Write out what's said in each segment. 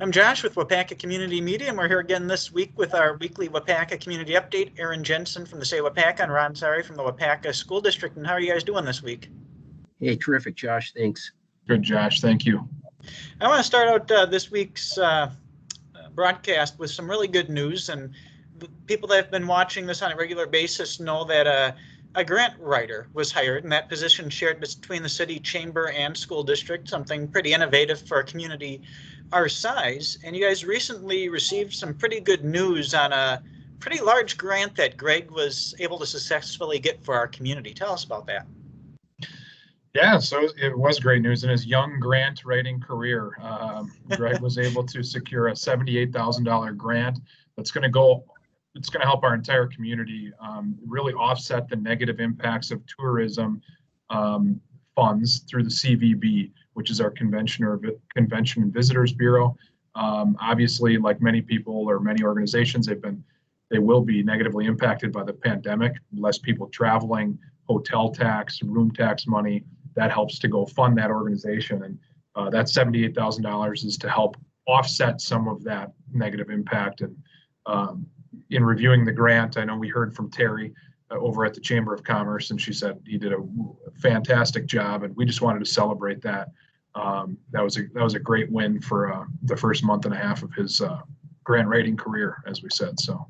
I'm Josh with Waupaca Community Media, and we're here again this week with our weekly Waupaca Community Update. Aaron Jensen from the Say Waupaca and Ron Sari from the Waupaca School District. And how are you guys doing this week? Hey, terrific, Josh. Thanks. Good, Josh. Thank you. I want to start out this week's broadcast with some really good news. And people that have been watching this on a regular basis know that a grant writer was hired, and that position shared between the city chamber and school district, something pretty innovative for a community our size. And you guys recently received some pretty good news on a pretty large grant that Greg was able to successfully get for our community. Tell us about that. Yeah, so it was great news in his young grant writing career. Greg was able to secure a $78,000 grant that's going to help our entire community really offset the negative impacts of tourism funds through the CVB, which is our Convention and Visitors Bureau. Obviously, like many people or many organizations, they will be negatively impacted by the pandemic. Less people traveling, hotel tax, room tax money, that helps to go fund that organization. And that $78,000 is to help offset some of that negative impact. And in reviewing the grant, I know we heard from Terry over at the Chamber of Commerce, and she said he did a fantastic job, and we just wanted to celebrate that. That was a great win for the first month and a half of his grant writing career, as we said. So,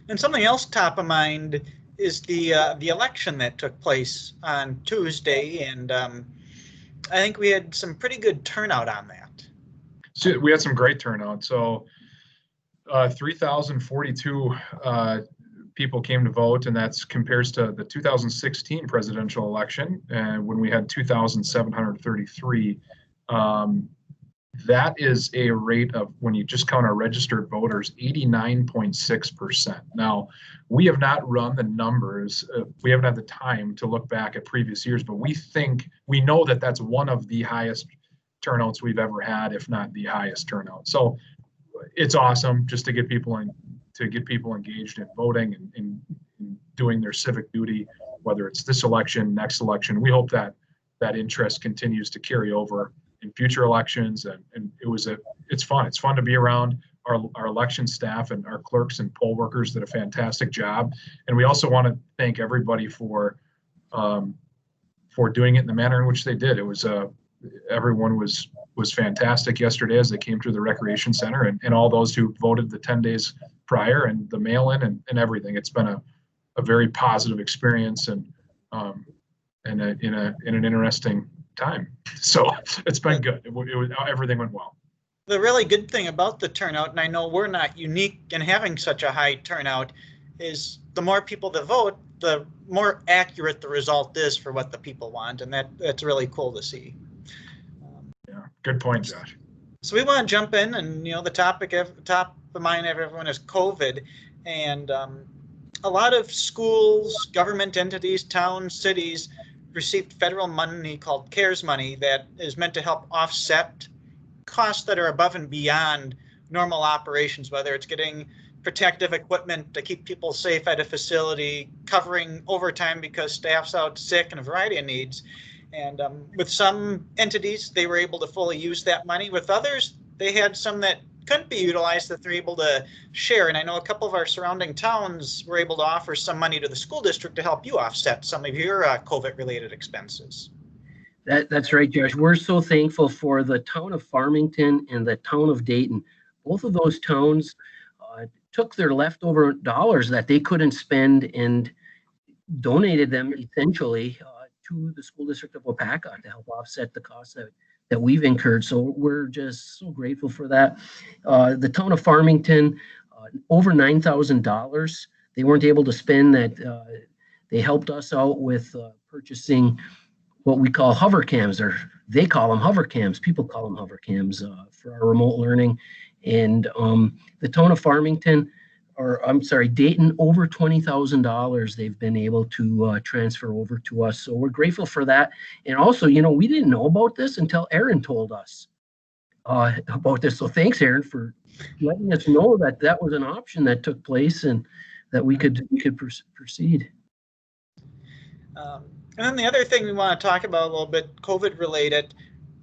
and something else top of mind is the election that took place on Tuesday, and I think we had some pretty good turnout on that. So we had some great turnout. So 3,042 people came to vote, and that compares to the 2016 presidential election, when we had 2,733. That is a rate of, when you just count our registered voters, 89.6%. Now, we have not run the numbers. We haven't had the time to look back at previous years, but we know that that's one of the highest turnouts we've ever had, if not the highest turnout. So it's awesome just to get people engaged in voting and doing their civic duty, whether it's this election, next election. We hope that interest continues to carry over in future elections, and it's fun. It's fun to be around our election staff and our clerks and poll workers did a fantastic job. And we also want to thank everybody for doing it in the manner in which they did. It was everyone was fantastic yesterday as they came through the recreation center, and all those who voted the 10 days prior, and the mail-in and everything. It's been a very positive experience, and in an interesting time. So it's been good. Everything went well. The really good thing about the turnout, and I know we're not unique in having such a high turnout, is the more people that vote, the more accurate the result is for what the people want, and that's really cool to see. Yeah, good point, Josh. So we want to jump in, and the top of mind of everyone is COVID, and a lot of schools, government entities, towns, cities received federal money called CARES money that is meant to help offset costs that are above and beyond normal operations, whether it's getting protective equipment to keep people safe at a facility, covering overtime because staff's out sick, and a variety of needs. And with some entities, they were able to fully use that money. With others, they had some that couldn't be utilized that they're able to share. And I know a couple of our surrounding towns were able to offer some money to the school district to help you offset some of your COVID-related expenses. That's right, Josh. We're so thankful for the town of Farmington and the town of Dayton. Both of those towns took their leftover dollars that they couldn't spend and donated them essentially to the school district of Waupaca to help offset the costs that we've incurred. So we're just so grateful for that. The town of Farmington, over $9,000 they weren't able to spend that. They helped us out with purchasing what we call hover cams, or they call them hover cams. People call them hover cams for our remote learning. And the town of Farmington, Dayton, over $20,000 they've been able to transfer over to us. So we're grateful for that. And also, we didn't know about this until Aaron told us about this. So thanks, Aaron, for letting us know that was an option that took place and that we could proceed. And then the other thing we want to talk about a little bit, COVID related,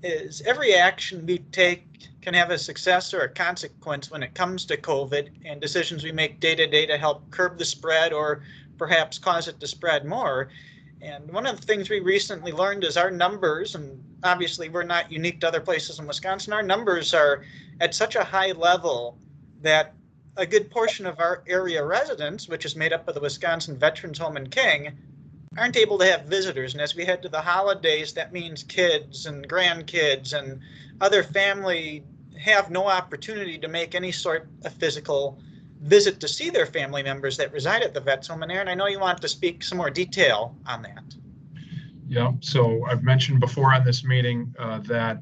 is every action we take can have a success or a consequence when it comes to COVID, and decisions we make day to day to help curb the spread or perhaps cause it to spread more. And one of the things we recently learned is our numbers, and obviously we're not unique to other places in Wisconsin, our numbers are at such a high level that a good portion of our area residents, which is made up of the Wisconsin Veterans Home in King, aren't able to have visitors. And as we head to the holidays, that means kids and grandkids and other family have no opportunity to make any sort of physical visit to see their family members that reside at the Vets Home. And Aaron, I know you want to speak some more detail on that. Yeah, so I've mentioned before on this meeting that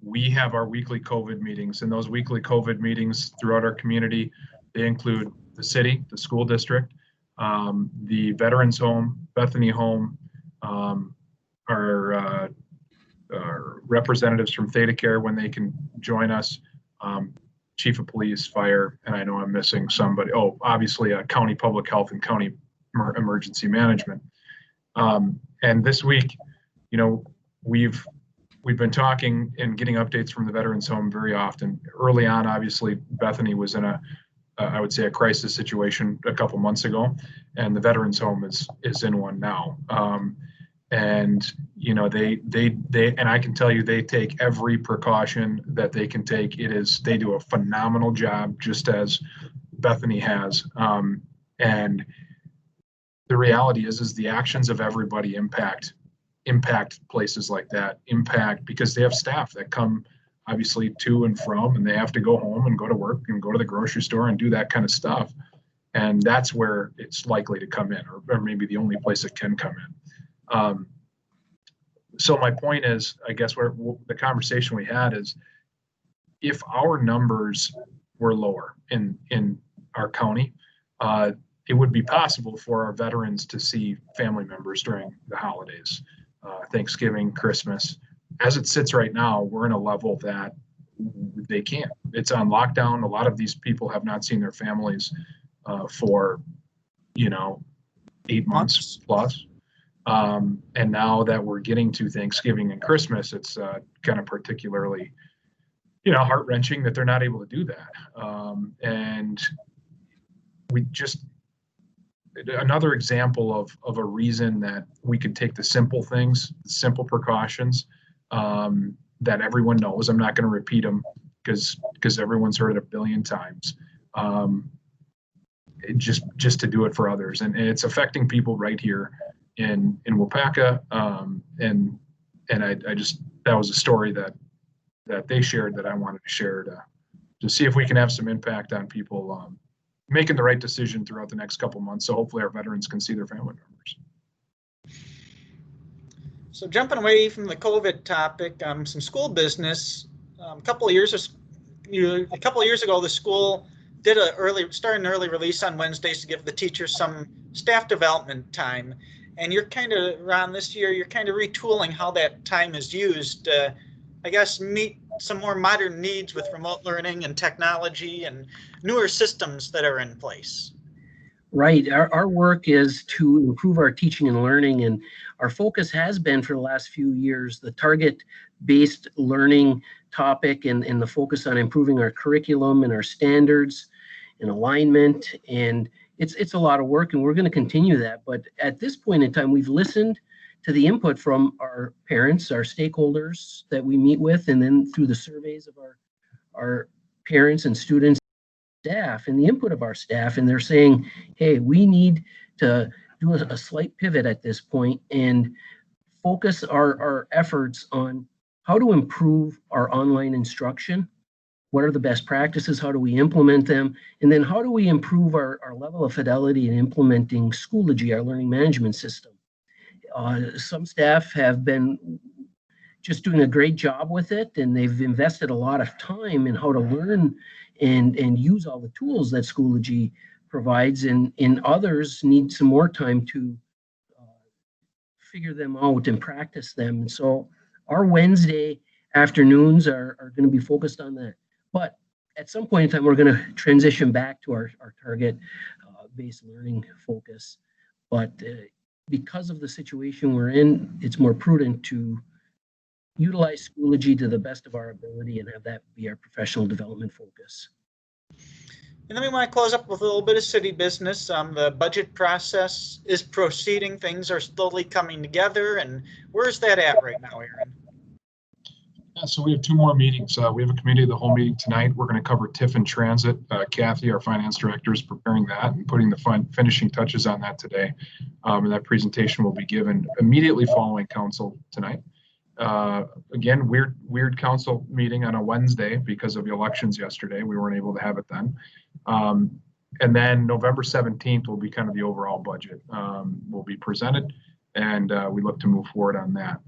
we have our weekly COVID meetings, and those weekly COVID meetings throughout our community, they include the city, the school district, the Veterans Home, Bethany Home, our representatives from Theta Care when they can join us, Chief of Police, Fire, and I know I'm missing somebody. Oh, obviously, County Public Health and County Emergency Management. And this week, you know, we've been talking and getting updates from the Veterans Home very often. Early on, obviously, Bethany was in I would say a crisis situation a couple months ago, and the Veterans Home is in one now. And you know, they and I can tell you they take every precaution that they can take. They do a phenomenal job, just as Bethany has. And the reality is the actions of everybody impact places like that, because they have staff that come obviously to and from, and they have to go home and go to work and go to the grocery store and do that kind of stuff. And that's where it's likely to come in, or maybe the only place it can come in. So my point is, I guess the conversation we had is, if our numbers were lower in our county, it would be possible for our veterans to see family members during the holidays, Thanksgiving, Christmas. As it sits right now, we're in a level that they can't. It's on lockdown. A lot of these people have not seen their families for, 8 months plus. And now that we're getting to Thanksgiving and Christmas, it's kind of particularly, heart-wrenching that they're not able to do that. And another example of a reason that we could take the simple things, the simple precautions that everyone knows. I'm not going to repeat them because everyone's heard it a billion times. Just to do it for others, and it's affecting people right here in Waupaca. And that was a story that they shared that I wanted to share to see if we can have some impact on people making the right decision throughout the next couple months. So hopefully our veterans can see their family members. So jumping away from the COVID topic, some school business. A couple of years ago, the school did started an early release on Wednesdays to give the teachers some staff development time. And you're kind of, Ron, this year, you're kind of retooling how that time is used to, I guess, meet some more modern needs with remote learning and technology and newer systems that are in place. Right. Our work is to improve our teaching and learning, and our focus has been for the last few years the target-based learning topic and the focus on improving our curriculum and our standards and alignment. And it's a lot of work, and we're going to continue that. But at this point in time, we've listened to the input from our parents, our stakeholders that we meet with, and then through the surveys of our parents and students, staff, and the input of our staff. And they're saying, hey, we need to do a slight pivot at this point and focus our efforts on how to improve our online instruction. What are the best practices? How do we implement them? And then how do we improve our level of fidelity in implementing Schoology, our learning management system? Some staff have been just doing a great job with it, and they've invested a lot of time in how to learn and use all the tools that Schoology provides, and others need some more time to figure them out and practice them. And so our Wednesday afternoons are going to be focused on that. But at some point in time, we're going to transition back to our target-based learning focus. But because of the situation we're in, it's more prudent to utilize Schoology to the best of our ability and have that be our professional development focus. And then we want to close up with a little bit of city business. The budget process is proceeding. Things are slowly coming together. And where's that at right now, Aaron? Yeah, so we have 2 more meetings. We have a committee of the whole meeting tonight. We're going to cover TIF and transit. Kathy, our finance director, is preparing that and putting the finishing touches on that today. And that presentation will be given immediately following council tonight. Again, weird council meeting on a Wednesday because of the elections yesterday. We weren't able to have it then. And then November 17th will be kind of the overall budget will be presented, and we look to move forward on that.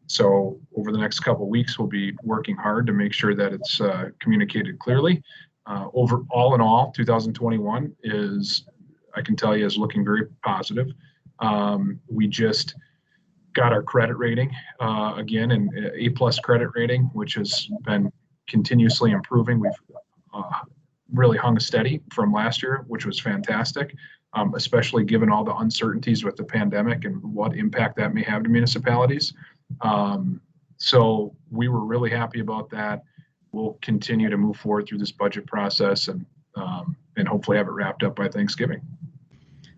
So over the next couple of weeks, we'll be working hard to make sure that it's communicated clearly. All in all, 2021 I can tell you, is looking very positive. We just got our credit rating again, an A+ credit rating, which has been continuously improving. We've really hung steady from last year, which was fantastic. Especially given all the uncertainties with the pandemic and what impact that may have to municipalities. So we were really happy about that. We'll continue to move forward through this budget process and hopefully have it wrapped up by Thanksgiving.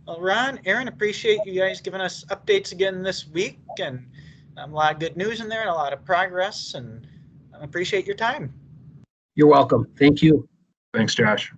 Well, Ron, Aaron, appreciate you guys giving us updates again this week, and a lot of good news in there and a lot of progress, and I appreciate your time. You're welcome. Thank you. Thanks, Josh.